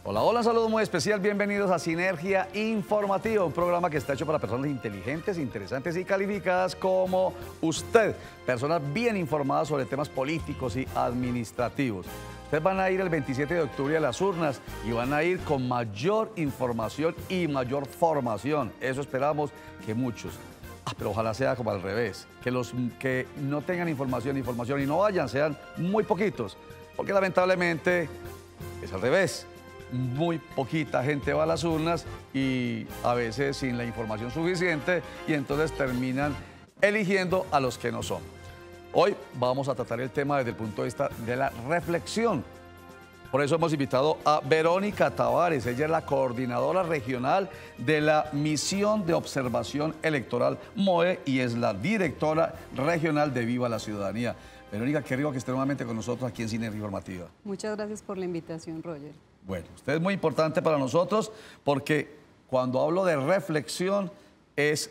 Hola, hola, un saludo muy especial, bienvenidos a Sinergia Informativa, un programa que está hecho para personas inteligentes, interesantes y calificadas como usted, personas bien informadas sobre temas políticos y administrativos. Ustedes van a ir el 27 de octubre a las urnas y van a ir con mayor información y mayor formación, eso esperamos que muchos. Pero ojalá sea como al revés, que los que no tengan información y no vayan sean muy poquitos, porque lamentablemente es al revés. Muy poquita gente va a las urnas y a veces sin la información suficiente y entonces terminan eligiendo a los que no son. Hoy vamos a tratar el tema desde el punto de vista de la reflexión. Por eso hemos invitado a Verónica Tavares. Ella es la coordinadora regional de la Misión de Observación Electoral MOE y es la directora regional de Viva la Ciudadanía. Verónica, qué rico que esté nuevamente con nosotros aquí en Sinergia Informativa. Muchas gracias por la invitación, Roger. Bueno, usted es muy importante para nosotros porque cuando hablo de reflexión es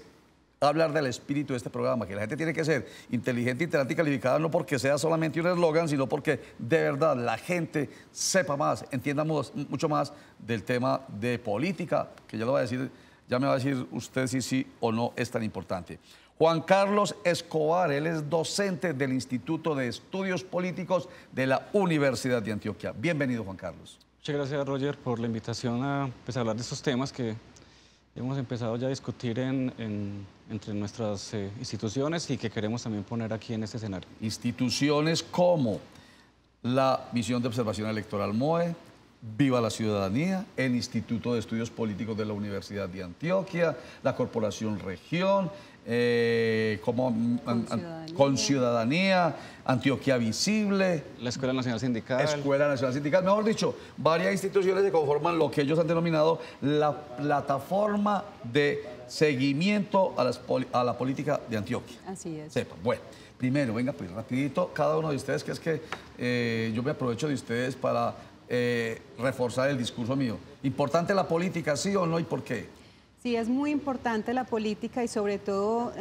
hablar del espíritu de este programa, que la gente tiene que ser inteligente, inteligente y calificada, no porque sea solamente un eslogan, sino porque de verdad la gente sepa más, entienda mucho más del tema de política, que ya lo va a decir, ya me va a decir usted si sí o no es tan importante. Juan Carlos Escobar, él es docente del Instituto de Estudios Políticos de la Universidad de Antioquia. Bienvenido, Juan Carlos. Muchas gracias, Roger, por la invitación a hablar de estos temas que hemos empezado ya a discutir entre nuestras instituciones y que queremos también poner aquí en este escenario. Instituciones como la Misión de Observación Electoral MOE, Viva la Ciudadanía, el Instituto de Estudios Políticos de la Universidad de Antioquia, la Corporación Región, Con Ciudadanía, Antioquia Visible, la Escuela Nacional Sindical. Escuela Nacional Sindical, mejor dicho, varias instituciones que conforman lo que ellos han denominado la plataforma de seguimiento a la política de Antioquia. Así es. Sepan. Bueno, primero, venga, pues rapidito, cada uno de ustedes, que es que yo me aprovecho de ustedes para reforzar el discurso mío. ¿Importante la política, sí o no, y por qué? Sí, es muy importante la política y sobre todo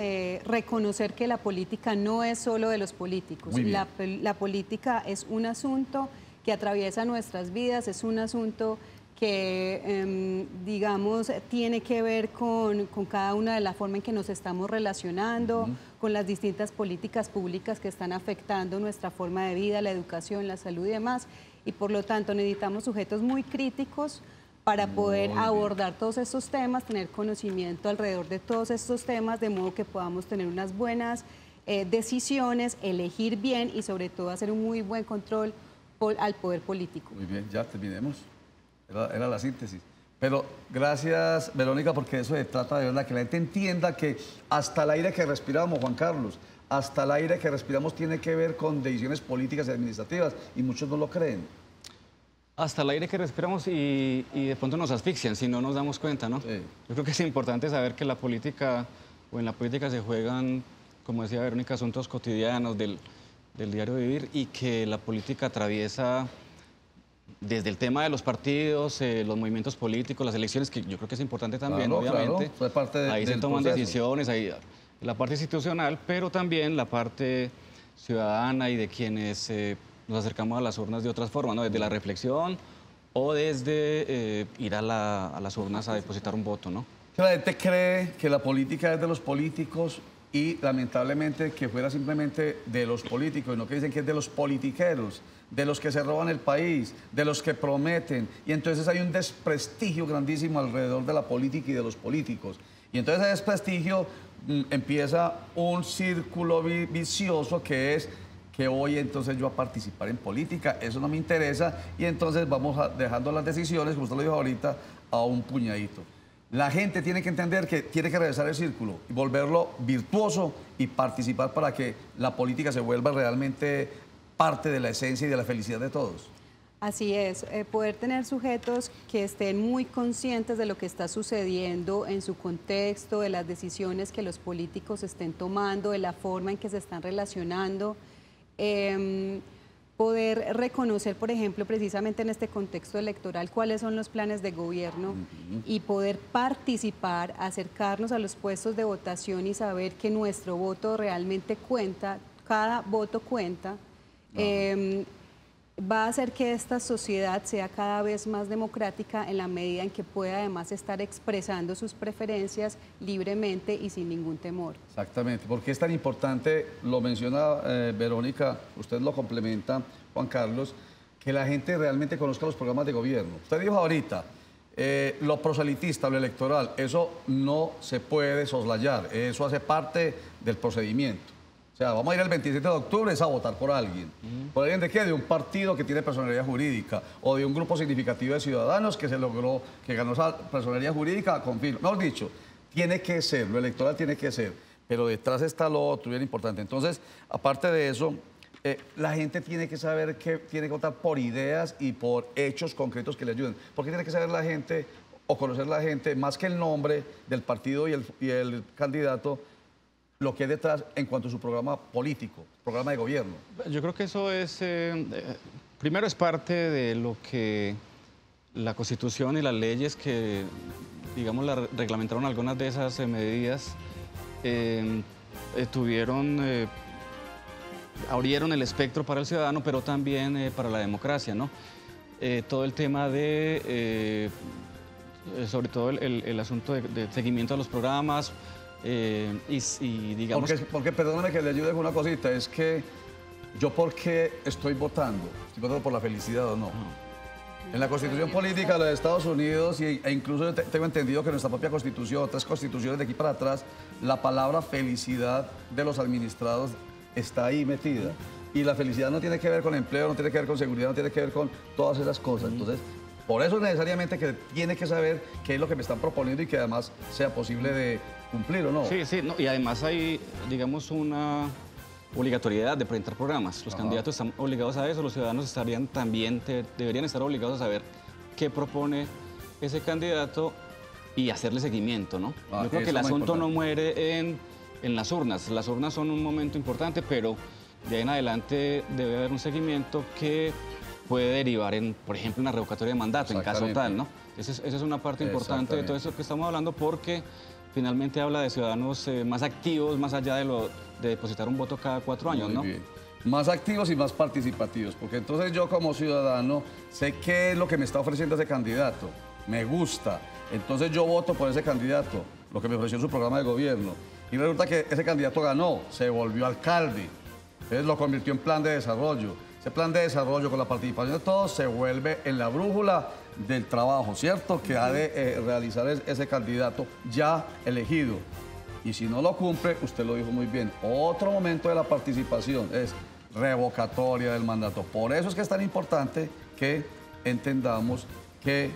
reconocer que la política no es solo de los políticos. La política es un asunto que atraviesa nuestras vidas, es un asunto que, digamos, tiene que ver con cada una de las formas en que nos estamos relacionando, con las distintas políticas públicas que están afectando nuestra forma de vida, la educación, la salud y demás. Y por lo tanto necesitamos sujetos muy críticos para poder abordar todos estos temas, tener conocimiento alrededor de todos estos temas, de modo que podamos tener unas buenas decisiones, elegir bien y sobre todo hacer un muy buen control al poder político. Muy bien, ya terminemos. Era la síntesis. Pero gracias, Verónica, porque eso se trata de verdad, que la gente entienda que hasta el aire que respiramos, Juan Carlos, hasta el aire que respiramos tiene que ver con decisiones políticas y administrativas, y muchos no lo creen. Hasta el aire que respiramos y de pronto nos asfixian si no nos damos cuenta, ¿no? Sí. Yo creo que es importante saber que la política, o en la política se juegan, como decía Verónica, asuntos cotidianos del diario vivir y que la política atraviesa desde el tema de los partidos, los movimientos políticos, las elecciones, que yo creo que es importante también, claro, obviamente. Claro, parte ahí se toman decisiones, ahí la parte institucional, pero también la parte ciudadana y de quienes nos acercamos a las urnas de otras formas, ¿no? Desde la reflexión o desde ir a las urnas a depositar un voto, ¿no? La gente cree que la política es de los políticos y lamentablemente que fuera simplemente de los políticos, y no que dicen que es de los politiqueros, de los que se roban el país, de los que prometen, y entonces hay un desprestigio grandísimo alrededor de la política y de los políticos. Y entonces ese desprestigio empieza un círculo vicioso que es que voy entonces yo a participar en política, eso no me interesa, y entonces vamos dejando las decisiones, como usted lo dijo ahorita, a un puñadito. La gente tiene que entender que tiene que regresar el círculo y volverlo virtuoso y participar para que la política se vuelva realmente parte de la esencia y de la felicidad de todos. Así es, poder tener sujetos que estén muy conscientes de lo que está sucediendo en su contexto, de las decisiones que los políticos estén tomando, de la forma en que se están relacionando. Poder reconocer, por ejemplo, precisamente en este contexto electoral, cuáles son los planes de gobierno y poder participar, acercarnos a los puestos de votación y saber que nuestro voto realmente cuenta, cada voto cuenta. va a hacer que esta sociedad sea cada vez más democrática en la medida en que pueda además estar expresando sus preferencias libremente y sin ningún temor. Exactamente. ¿Por qué es tan importante? Lo menciona Verónica, usted lo complementa, Juan Carlos, que la gente realmente conozca los programas de gobierno. Usted dijo ahorita, lo proselitista, lo electoral, eso no se puede soslayar, eso hace parte del procedimiento. O sea, vamos a ir el 27 de octubre es a votar por alguien. ¿Por alguien de qué? De un partido que tiene personalidad jurídica o de un grupo significativo de ciudadanos que se logró, que ganó esa personalidad jurídica con fin. Mejor dicho, tiene que ser, lo electoral tiene que ser, pero detrás está lo otro, bien importante. Entonces, aparte de eso, la gente tiene que saber que tiene que votar por ideas y por hechos concretos que le ayuden. ¿Por qué tiene que saber la gente o conocer la gente, más que el nombre del partido y el candidato, lo que hay detrás en cuanto a su programa político, programa de gobierno? Yo creo que eso es, primero es parte de lo que la Constitución y las leyes que, digamos, reglamentaron algunas de esas medidas, abrieron el espectro para el ciudadano, pero también para la democracia, ¿no? Todo el tema de, sobre todo el asunto de seguimiento a los programas, y digamos... Porque perdóname que le ayude con una cosita, es que yo ¿por qué estoy votando? ¿Estoy votando por la felicidad o no? En la Constitución Política de los Estados Unidos, e incluso tengo entendido que en nuestra propia Constitución, otras constituciones de aquí para atrás, la palabra felicidad de los administrados está ahí metida. Y la felicidad no tiene que ver con empleo, no tiene que ver con seguridad, no tiene que ver con todas esas cosas. Entonces, por eso necesariamente que tiene que saber qué es lo que me están proponiendo y que además sea posible de cumplir o no. Sí, sí, no, y además hay, digamos, una obligatoriedad de presentar programas. Los candidatos están obligados a eso, los ciudadanos deberían estar obligados a saber qué propone ese candidato y hacerle seguimiento, ¿no? Yo creo que el asunto no muere en las urnas. Las urnas son un momento importante, pero de ahí en adelante debe haber un seguimiento que puede derivar en, por ejemplo, una revocatoria de mandato, en caso tal, ¿no? Esa es una parte importante de todo eso que estamos hablando, porque finalmente habla de ciudadanos más activos, más allá de depositar un voto cada 4 años, ¿no? Bien. Más activos y más participativos, porque entonces yo como ciudadano sé qué es lo que me está ofreciendo ese candidato, me gusta, entonces yo voto por ese candidato, lo que me ofreció su programa de gobierno, y resulta que ese candidato ganó, se volvió alcalde, entonces lo convirtió en plan de desarrollo. Ese plan de desarrollo con la participación de todos se vuelve en la brújula del trabajo, ¿cierto? Que ha de realizar ese candidato ya elegido. Y si no lo cumple, usted lo dijo muy bien, otro momento de la participación es revocatoria del mandato. Por eso es que es tan importante que entendamos que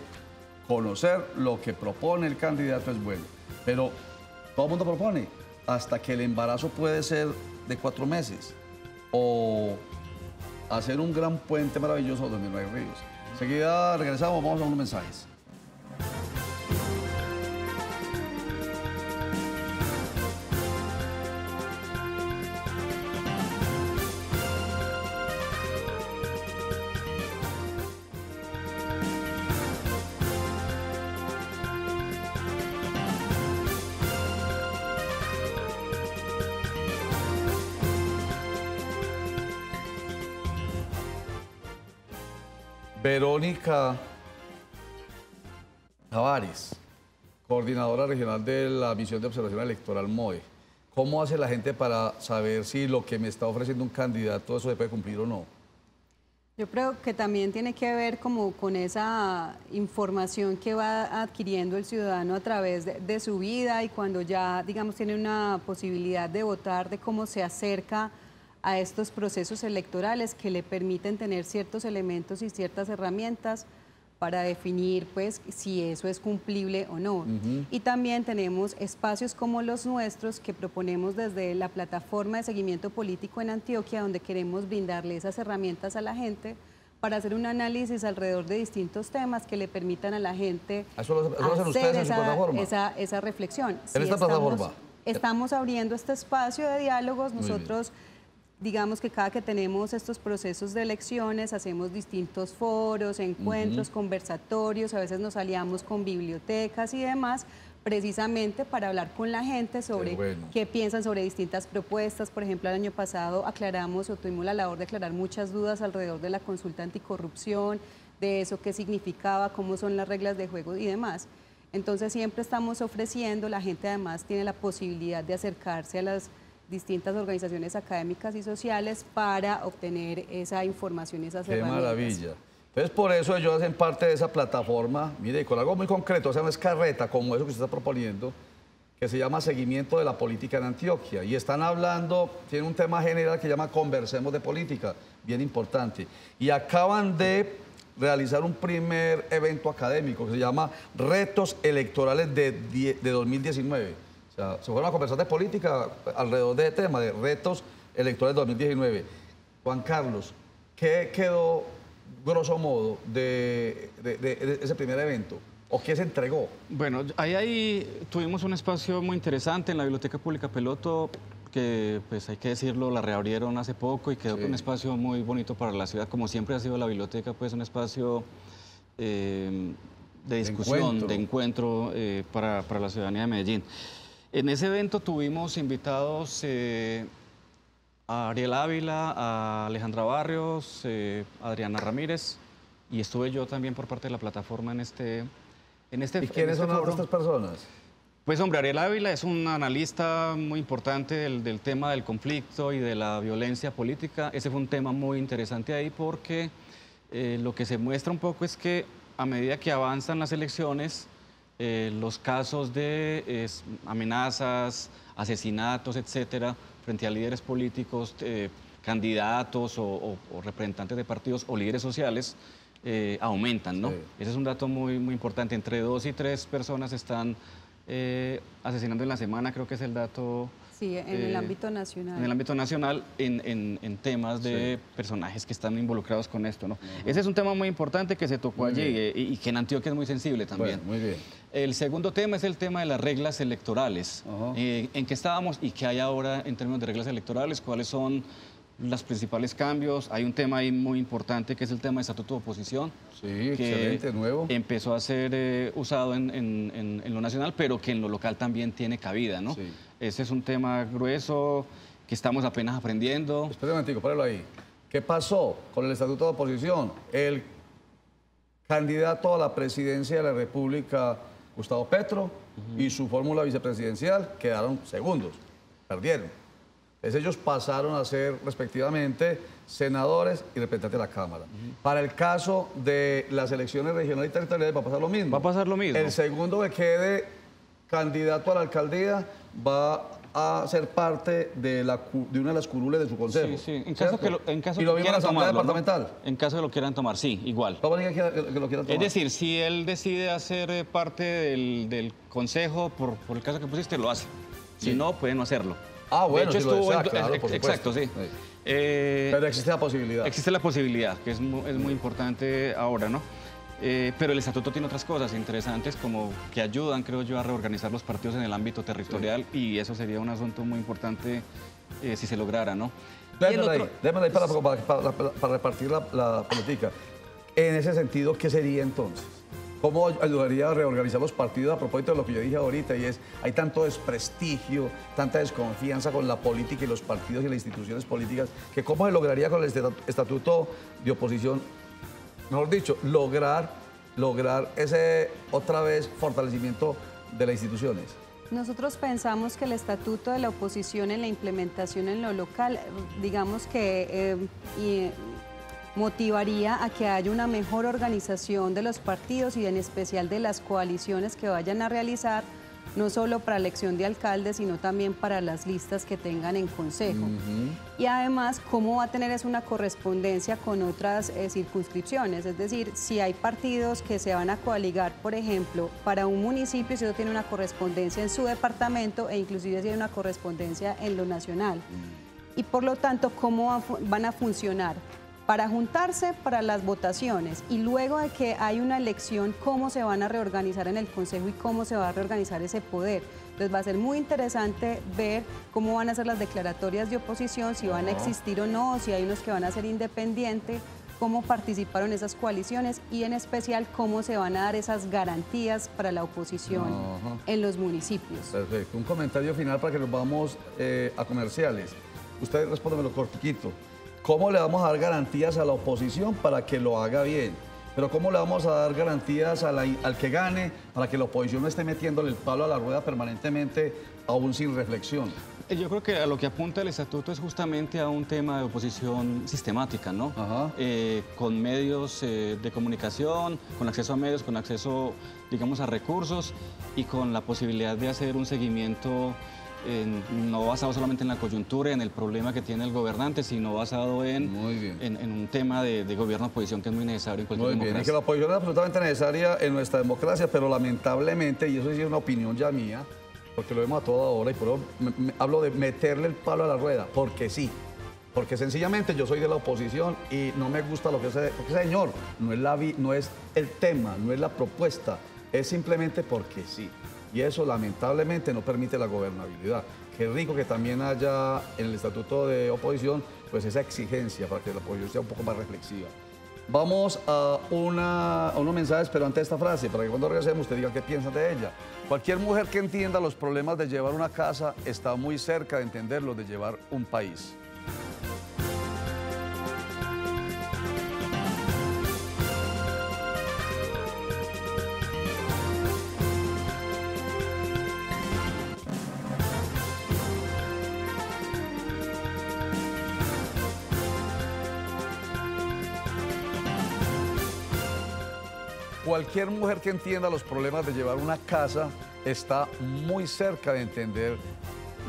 conocer lo que propone el candidato es bueno. Pero todo el mundo propone, hasta que el embarazo puede ser de 4 meses o hacer un gran puente maravilloso donde no hay ríos. Enseguida regresamos, vamos a unos mensajes. Verónica Tavares, coordinadora regional de la Misión de Observación Electoral MOE. ¿Cómo hace la gente para saber si lo que me está ofreciendo un candidato eso se puede cumplir o no? Yo creo que también tiene que ver como con esa información que va adquiriendo el ciudadano a través de su vida, y cuando ya, digamos, tiene una posibilidad de votar, de cómo se acerca a estos procesos electorales que le permiten tener ciertos elementos y ciertas herramientas para definir, pues, si eso es cumplible o no. Y también tenemos espacios como los nuestros que proponemos desde la plataforma de seguimiento político en Antioquia, donde queremos brindarle esas herramientas a la gente para hacer un análisis alrededor de distintos temas que le permitan a la gente ¿Eso hacen ustedes en su plataforma? esa reflexión. ¿En esta plataforma? Estamos abriendo este espacio de diálogos. Nosotros, digamos que cada que tenemos estos procesos de elecciones, hacemos distintos foros, encuentros, conversatorios, a veces nos aliamos con bibliotecas y demás, precisamente para hablar con la gente sobre qué piensan sobre distintas propuestas. Por ejemplo, el año pasado aclaramos o tuvimos la labor de aclarar muchas dudas alrededor de la consulta anticorrupción, de eso qué significaba, cómo son las reglas de juego y demás. Entonces siempre estamos ofreciendo, la gente además tiene la posibilidad de acercarse a las distintas organizaciones académicas y sociales para obtener esa información y esas herramientas. ¡Qué maravilla! Entonces, por eso ellos hacen parte de esa plataforma, mire, con algo muy concreto, o sea, no es carreta como eso que usted está proponiendo, que se llama Seguimiento de la Política en Antioquia. Y están hablando, tiene un tema general que se llama Conversemos de Política, bien importante. Y acaban de realizar un primer evento académico que se llama Retos Electorales de 2019. O sea, se fueron a conversar de política alrededor de ese tema, de Retos Electorales de 2019. Juan Carlos, ¿qué quedó, grosso modo, de ese primer evento? ¿O qué se entregó? Bueno, ahí tuvimos un espacio muy interesante en la Biblioteca Pública Peloto, que pues hay que decirlo, la reabrieron hace poco y quedó un espacio muy bonito para la ciudad, como siempre ha sido la biblioteca, pues un espacio de discusión, de encuentro para la ciudadanía de Medellín. En ese evento tuvimos invitados a Ariel Ávila, a Alejandra Barrios, a Adriana Ramírez, y estuve yo también por parte de la plataforma en este ¿Y quiénes son estas personas? Pues hombre, Ariel Ávila es un analista muy importante del tema del conflicto y de la violencia política. Ese fue un tema muy interesante ahí porque lo que se muestra un poco es que a medida que avanzan las elecciones, los casos de amenazas, asesinatos, etcétera, frente a líderes políticos, candidatos o representantes de partidos o líderes sociales, aumentan, ¿no? Ese es un dato muy importante. Entre 2 y 3 personas están asesinando en la semana, creo que es el dato. Sí, en el ámbito nacional. En el ámbito nacional, en temas de personajes que están involucrados con esto, ¿no? Ese es un tema muy importante que se tocó allí y que en Antioquia es muy sensible también. Bueno, muy bien. El segundo tema es el tema de las reglas electorales. ¿En qué estábamos y qué hay ahora en términos de reglas electorales? ¿Cuáles son los principales cambios? Hay un tema ahí muy importante que es el tema de estatuto de oposición. Sí, excelente, nuevo. Empezó a ser usado en lo nacional, pero que en lo local también tiene cabida, ¿no? Sí. Ese es un tema grueso que estamos apenas aprendiendo. Espera un momentico, páralo ahí. ¿Qué pasó con el estatuto de oposición? El candidato a la presidencia de la República, Gustavo Petro, y su fórmula vicepresidencial quedaron segundos, perdieron. Entonces ellos pasaron a ser respectivamente senadores y representantes de la Cámara. Para el caso de las elecciones regionales y territoriales va a pasar lo mismo. Va a pasar lo mismo. El segundo que quede candidato a la alcaldía va a ser parte de una de las curules de su consejo. Sí, sí. En caso que lo y lo mismo en la Asamblea Departamental. ¿No? En caso que lo quieran tomar, sí, igual. ¿Cómo que lo quieran tomar? Es decir, si él decide hacer parte del consejo, por el caso que pusiste, lo hace. Si no, puede no hacerlo. Ah, bueno, de hecho, si lo desea, claro, por exacto, sí. Pero existe la posibilidad. Existe la posibilidad, que es muy importante ahora, ¿no? Pero el estatuto tiene otras cosas interesantes como que ayudan, creo yo, a reorganizar los partidos en el ámbito territorial y eso sería un asunto muy importante si se lograra, ¿no? Déjame ahí para repartir la política. En ese sentido, ¿qué sería entonces? ¿Cómo ayudaría a reorganizar los partidos a propósito de lo que yo dije ahorita? Y es, hay tanto desprestigio, tanta desconfianza con la política y los partidos y las instituciones políticas, que ¿cómo se lograría con el estatuto de oposición? Mejor dicho, lograr ese, otra vez, fortalecimiento de las instituciones. Nosotros pensamos que el estatuto de la oposición en la implementación en lo local, digamos que motivaría a que haya una mejor organización de los partidos y en especial de las coaliciones que vayan a realizar, no solo para elección de alcaldes, sino también para las listas que tengan en consejo. Y además, ¿cómo va a tener eso una correspondencia con otras circunscripciones? Es decir, si hay partidos que se van a coaligar, por ejemplo, para un municipio, si eso tiene una correspondencia en su departamento e inclusive si hay una correspondencia en lo nacional. Y por lo tanto, ¿cómo van a funcionar? Para juntarse para las votaciones y luego de que hay una elección, cómo se van a reorganizar en el Consejo y cómo se va a reorganizar ese poder. Entonces va a ser muy interesante ver cómo van a ser las declaratorias de oposición, si van a existir o no, si hay unos que van a ser independientes, cómo participaron esas coaliciones y en especial cómo se van a dar esas garantías para la oposición en los municipios. Perfecto. Un comentario final para que nos vamos a comerciales. Usted respóndemelo cortiquito. ¿Cómo le vamos a dar garantías a la oposición para que lo haga bien? Pero ¿cómo le vamos a dar garantías al que gane para que la oposición no esté metiéndole el palo a la rueda permanentemente, aún sin reflexión? Yo creo que a lo que apunta el estatuto es justamente a un tema de oposición sistemática, ¿no? Con medios de comunicación, con acceso a medios, con acceso, digamos, a recursos y con la posibilidad de hacer un seguimiento no basado solamente en la coyuntura, en el problema que tiene el gobernante, sino basado en un tema de gobierno-oposición que es muy necesario en cualquier democracia. Muy bien, y que la oposición es absolutamente necesaria en nuestra democracia, pero lamentablemente, y eso sí es una opinión ya mía, porque lo vemos a toda hora, y por eso hablo de meterle el palo a la rueda, porque sí. Porque sencillamente yo soy de la oposición y no me gusta lo que ese señor, no es el tema, no es la propuesta, es simplemente porque sí. Y eso lamentablemente no permite la gobernabilidad. Qué rico que también haya en el estatuto de oposición pues esa exigencia para que la oposición sea un poco más reflexiva. Vamos a unos mensajes, pero antes de esta frase, para que cuando regresemos usted diga qué piensa de ella. Cualquier mujer que entienda los problemas de llevar una casa está muy cerca de entender los de llevar un país. Cualquier mujer que entienda los problemas de llevar una casa está muy cerca de entender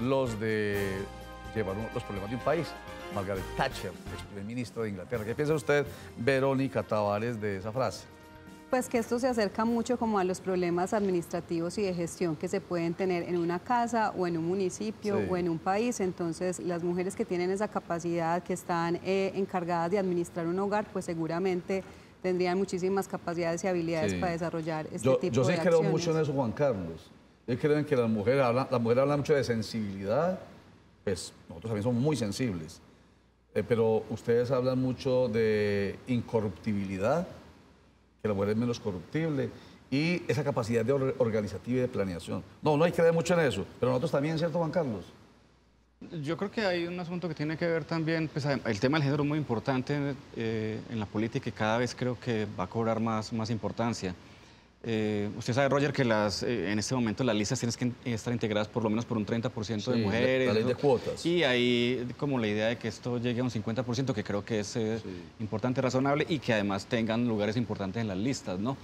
los de llevar los problemas de un país. Margaret Thatcher, ex primer ministro de Inglaterra. ¿Qué piensa usted, Verónica Tavares, de esa frase? Pues que esto se acerca mucho como a los problemas administrativos y de gestión que se pueden tener en una casa o en un municipio o en un país. Entonces, las mujeres que tienen esa capacidad, que están encargadas de administrar un hogar, pues seguramente tendrían muchísimas capacidades y habilidades para desarrollar este tipo de acciones. Yo sí creo mucho en eso, Juan Carlos. Yo creo en que las mujeres hablan mucho de sensibilidad, pues nosotros también somos muy sensibles, pero ustedes hablan mucho de incorruptibilidad, que la mujer es menos corruptible, y esa capacidad de organizativa y de planeación. No hay que creer mucho en eso, pero nosotros también, ¿cierto, Juan Carlos? Yo creo que hay un asunto que tiene que ver también, pues el tema del género es muy importante en la política y cada vez creo que va a cobrar más importancia. Usted sabe, Roger, que en este momento las listas tienen que estar integradas por lo menos por un 30% de mujeres. La ley de cuotas. Y hay como la idea de que esto llegue a un 50%, que creo que es importante, razonable y que además tengan lugares importantes en las listas, ¿no?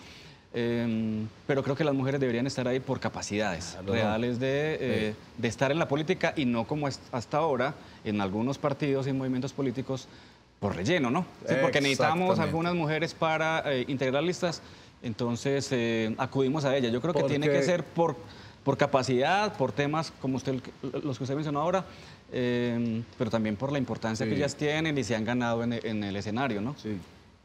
Pero creo que las mujeres deberían estar ahí por capacidades reales de estar en la política y no como hasta ahora en algunos partidos y movimientos políticos por relleno, ¿no? Sí, porque necesitamos algunas mujeres para integrar listas, entonces acudimos a ellas. Yo creo que tiene que ser por capacidad, por temas como los que usted mencionó ahora, pero también por la importancia que ellas tienen y se han ganado en el escenario, ¿no? Sí.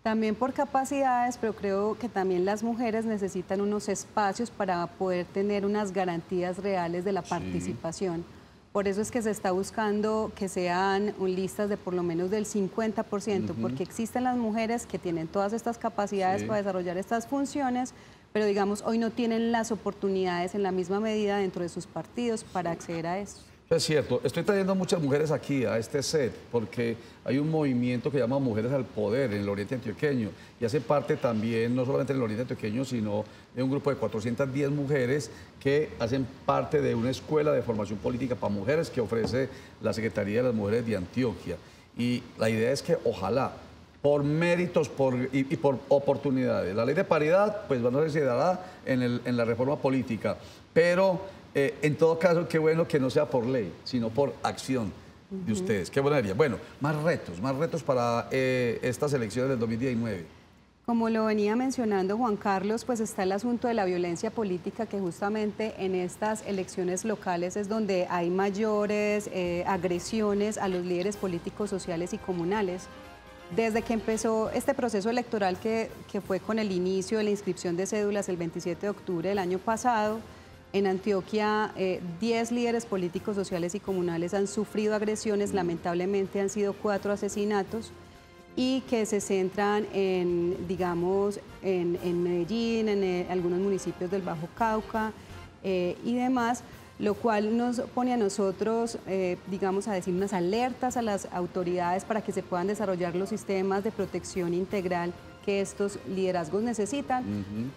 También por capacidades, pero creo que también las mujeres necesitan unos espacios para poder tener unas garantías reales de la participación. Por eso es que se está buscando que sean listas de por lo menos del 50%, porque existen las mujeres que tienen todas estas capacidades para desarrollar estas funciones, pero digamos hoy no tienen las oportunidades en la misma medida dentro de sus partidos para acceder a eso. Es cierto, estoy trayendo muchas mujeres aquí a este set porque hay un movimiento que llama Mujeres al Poder en el Oriente Antioqueño y hace parte también, no solamente en el Oriente Antioqueño, sino de un grupo de 410 mujeres que hacen parte de una escuela de formación política para mujeres que ofrece la Secretaría de las Mujeres de Antioquia. Y la idea es que ojalá, por méritos y por oportunidades, la ley de paridad pues no se dará en la reforma política, pero en todo caso, qué bueno que no sea por ley, sino por acción de ustedes. Qué buena idea. Bueno, más retos para estas elecciones del 2019. Como lo venía mencionando Juan Carlos, pues está el asunto de la violencia política, que justamente en estas elecciones locales es donde hay mayores agresiones a los líderes políticos, sociales y comunales. Desde que empezó este proceso electoral que fue con el inicio de la inscripción de cédulas el 27 de octubre del año pasado, en Antioquia 10 líderes políticos, sociales y comunales han sufrido agresiones, lamentablemente han sido 4 asesinatos y que se centran en, digamos, en Medellín, en algunos municipios del Bajo Cauca y demás, lo cual nos pone a nosotros, digamos, a decir unas alertas a las autoridades para que se puedan desarrollar los sistemas de protección integral que estos liderazgos necesitan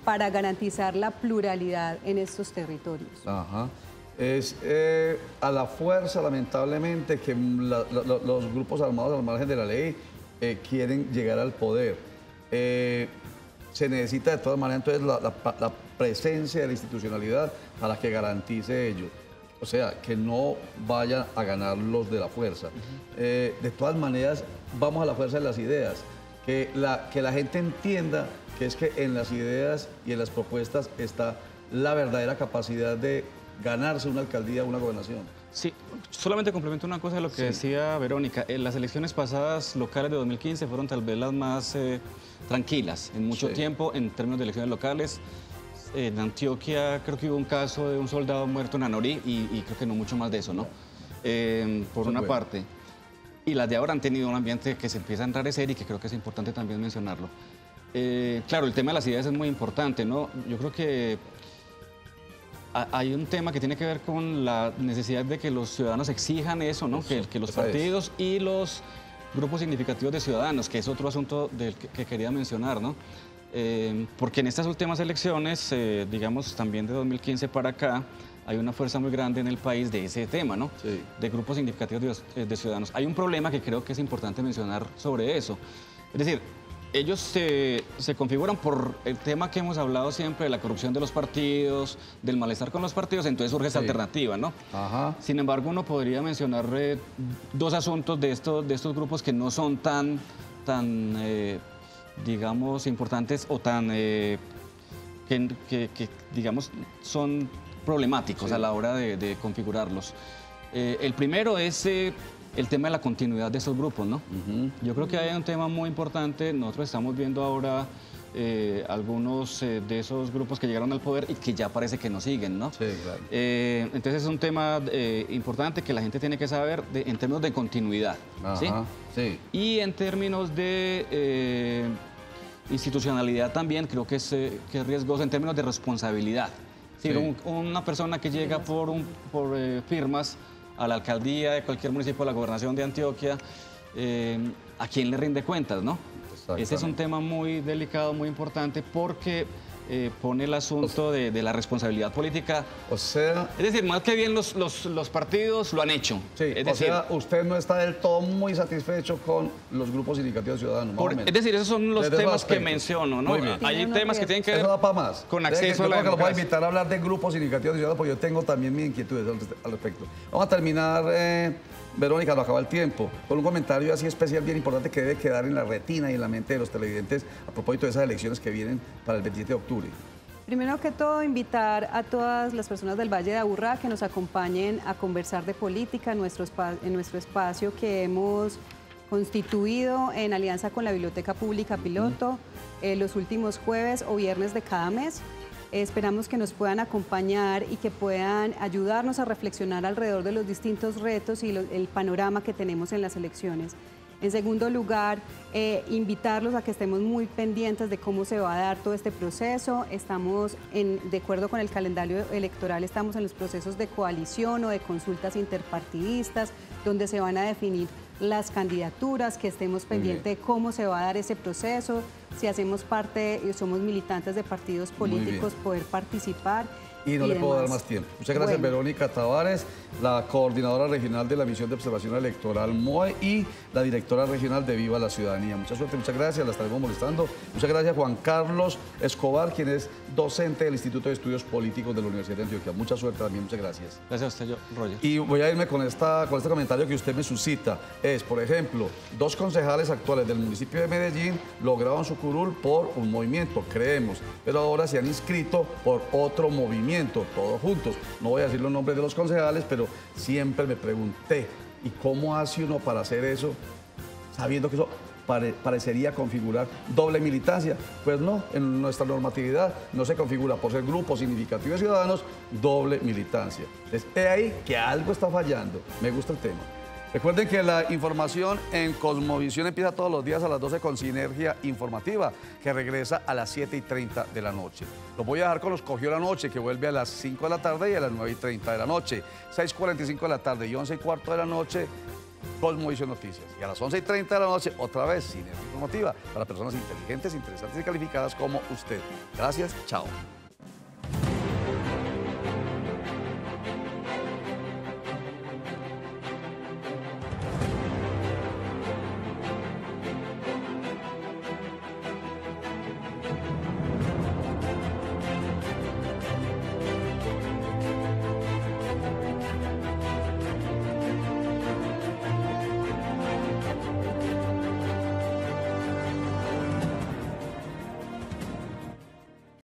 para garantizar la pluralidad en estos territorios. Ajá. Es a la fuerza, lamentablemente, que los grupos armados al margen de la ley quieren llegar al poder. Se necesita de todas maneras entonces la presencia de la institucionalidad para que garantice ello. O sea, que no vayan a ganar los de la fuerza. De todas maneras, vamos a la fuerza de las ideas. Que la gente entienda que es que en las ideas y en las propuestas está la verdadera capacidad de ganarse una alcaldía o una gobernación. Sí, solamente complemento una cosa de lo que decía Verónica. Las elecciones pasadas locales de 2015 fueron tal vez las más tranquilas en mucho tiempo en términos de elecciones locales. En Antioquia creo que hubo un caso de un soldado muerto en Anorí y creo que no mucho más de eso, ¿no? Por una parte. Y las de ahora han tenido un ambiente que se empieza a enrarecer y que creo que es importante también mencionarlo. Claro, el tema de las ideas es muy importante, ¿no? Yo creo que hay un tema que tiene que ver con la necesidad de que los ciudadanos exijan eso, ¿no? Que los partidos y los grupos significativos de ciudadanos, que es otro asunto del que quería mencionar, ¿no? Porque en estas últimas elecciones, digamos también de 2015 para acá, hay una fuerza muy grande en el país de ese tema, ¿no? Sí. De grupos significativos de ciudadanos. Hay un problema que creo que es importante mencionar sobre eso. Es decir, ellos se configuran por el tema que hemos hablado siempre de la corrupción de los partidos, del malestar con los partidos, entonces surge esa alternativa, ¿no? Ajá. Sin embargo, uno podría mencionar dos asuntos de estos grupos que no son tan digamos, importantes o tan, que digamos, son problemáticos a la hora de configurarlos. El primero es el tema de la continuidad de estos grupos, ¿no? Yo creo que hay un tema muy importante. Nosotros estamos viendo ahora algunos de esos grupos que llegaron al poder y que ya parece que no siguen, ¿no? Sí, claro. Entonces es un tema importante que la gente tiene que saber en términos de continuidad, ¿sí? Sí. Y en términos de institucionalidad también creo que es riesgoso en términos de responsabilidad. Sí. Una persona que llega por firmas a la alcaldía de cualquier municipio de la gobernación de Antioquia, ¿a quién le rinde cuentas, no? Ese es un tema muy delicado, muy importante, porque pone el asunto de la responsabilidad política. O sea... Es decir, más que bien los partidos lo han hecho. Sí, o sea, usted no está del todo muy satisfecho con los grupos significativos ciudadanos, más o menos. Es decir, esos son los temas que menciono, ¿no? Hay temas que tienen que ver eso da para más. Con acceso a la democracia. Lo voy a invitar a hablar de grupos significativos ciudadanos, porque yo tengo también mis inquietudes al respecto. Vamos a terminar... Verónica, lo acaba el tiempo, con un comentario así especial bien importante que debe quedar en la retina y en la mente de los televidentes a propósito de esas elecciones que vienen para el 27 de octubre. Primero que todo, invitar a todas las personas del Valle de Aburrá que nos acompañen a conversar de política en nuestro espacio que hemos constituido en alianza con la Biblioteca Pública Piloto los últimos jueves o viernes de cada mes. Esperamos que nos puedan acompañar y que puedan ayudarnos a reflexionar alrededor de los distintos retos y el panorama que tenemos en las elecciones. En segundo lugar, invitarlos a que estemos muy pendientes de cómo se va a dar todo este proceso. Estamos, de acuerdo con el calendario electoral, estamos en los procesos de coalición o de consultas interpartidistas, donde se van a definir las candidaturas, que estemos pendientes de cómo se va a dar ese proceso, si hacemos parte, somos militantes de partidos políticos, poder participar. Y no le puedo dar más tiempo. Muchas gracias, Verónica Tavares, la coordinadora regional de la Misión de Observación Electoral MOE y la directora regional de Viva la Ciudadanía. Mucha suerte, muchas gracias, la estaremos molestando. Muchas gracias, Juan Carlos Escobar, quien es docente del Instituto de Estudios Políticos de la Universidad de Antioquia. Mucha suerte también, muchas gracias. Gracias a usted, Roger. Y voy a irme con este comentario que usted me suscita. Es, por ejemplo, 2 concejales actuales del municipio de Medellín lograron su curul por un movimiento, creemos, pero ahora se han inscrito por otro movimiento, todos juntos. No voy a decir los nombres de los concejales, pero siempre me pregunté, ¿y cómo hace uno para hacer eso, sabiendo que eso parecería configurar doble militancia? Pues no, en nuestra normatividad no se configura por ser grupos significativos ciudadanos doble militancia. Entonces, es ahí que algo está fallando. Me gusta el tema. Recuerden que la información en Cosmovisión empieza todos los días a las 12 con Sinergia Informativa, que regresa a las 7:30 de la noche. Los voy a dejar con los Cogió la Noche, que vuelve a las 5 de la tarde y a las 9:30 de la noche. 6:45 de la tarde y 11:15 de la noche, Cosmovisión Noticias. Y a las 11:30 de la noche, otra vez, Sinergia Informativa, para personas inteligentes, interesantes y calificadas como usted. Gracias, chao.